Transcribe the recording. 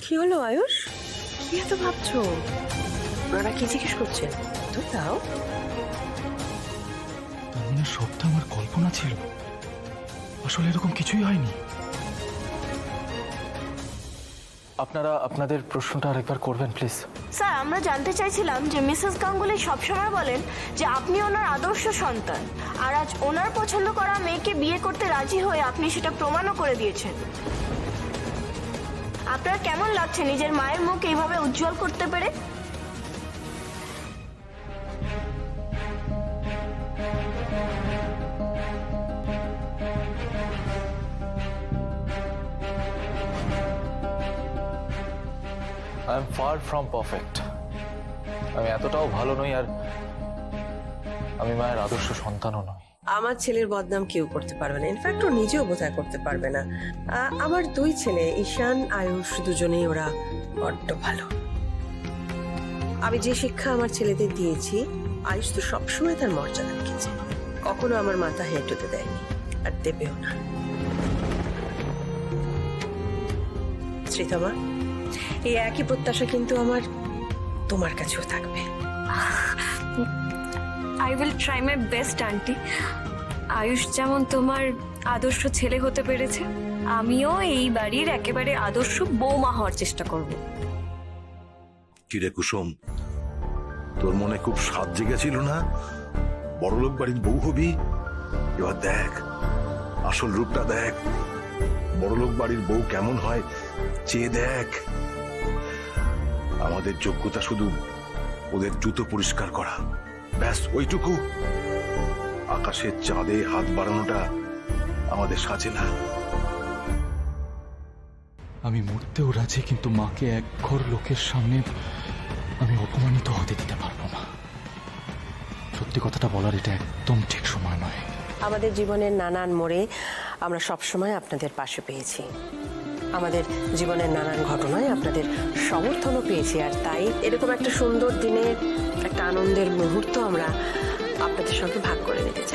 কি হলো আয়ুষ? কি এত ভাবছো? ওনারা কি জিজ্ঞেস করছেন? তো দাও। তার মানে সবটা আমার কল্পনা ছিল, আসলে এরকম কিছুই হয়নি। আপনারা আপনাদের প্রশ্নটা আরেকবার করবেন প্লিজ। স্যার, আমরা জানতে চাইছিলাম যে মিসেস গাঙ্গুলি সবসময় বলেন যে আপনি ওনার আদর্শ সন্তান, আর আজ ওনার পছন্দ করা মেয়েকে বিয়ে করতে রাজি হয়ে আপনি সেটা প্রমাণও করে দিয়েছেন। আপনার কেমন লাগছে নিজের মায়ের মুখ এইভাবে উজ্জ্বল করতে পেরে? I am far from perfect. আমি এতটাও ভালো নই, আর আমি মায়ের আদর্শ সন্তানও নই। আমার ছেলের বদনাম কেউ করতে পারবে না, ইনফ্যাক্ট ও নিজেও বোধহয় করতে পারবে না। আমার দুই ছেলে ঈশান আয়ুষ দুজনেই ওরা বড্ড ভালো। আমি যে শিক্ষা আমার ছেলেদের দিয়েছি, আয়ুষ তো সবসময় তার মর্যাদা রেখেছে, কখনো আমার মাথা হেঁট হতে দেয়নি, আর দেবেও না। শ্রীতমা, এই একই প্রত্যাশা কিন্তু আমার তোমার কাছেও থাকবে। I will try my best aunty. Ayush যেমন তোমার আদর্শ ছেলে হতে পেরেছে, আমিও এই বাড়ির একেবারে আদর্শ বৌমা হওয়ার চেষ্টা করব। কিরে কুসুম, তোর মনে খুব স্বাদ জেগেছিল না বড়লোক বাড়ির বউ হবি? এবার দেখ, আসল রূপটা দেখ। বড়লোক বাড়ির বউ কেমন হয় চেয়ে দেখ। আমাদের যোগ্যতা শুধু ওদের জুতো পরিষ্কার করা, ব্যাস ওইটুকু। আকাশের চাঁদে হাত বাড়ানোটা আমাদের সাজে না। আমি মরতেও রাজি, কিন্তু মাকে এক ঘর লোকের সামনে আমি অপমানিত হতে দিতে পারবো না। সত্যি কথাটা বলার এটা একদম ঠিক সময় নয়। আমাদের জীবনের নানান মোড়ে আমরা সবসময় আপনাদের পাশে পেয়েছি, আমাদের জীবনের নানান ঘটনায় আপনাদের সমর্থনও পেয়েছি, আর তাই এরকম একটা সুন্দর দিনে একটা আনন্দের মুহূর্ত আমরা আপনাদের সঙ্গে ভাগ করে নিতে চাই।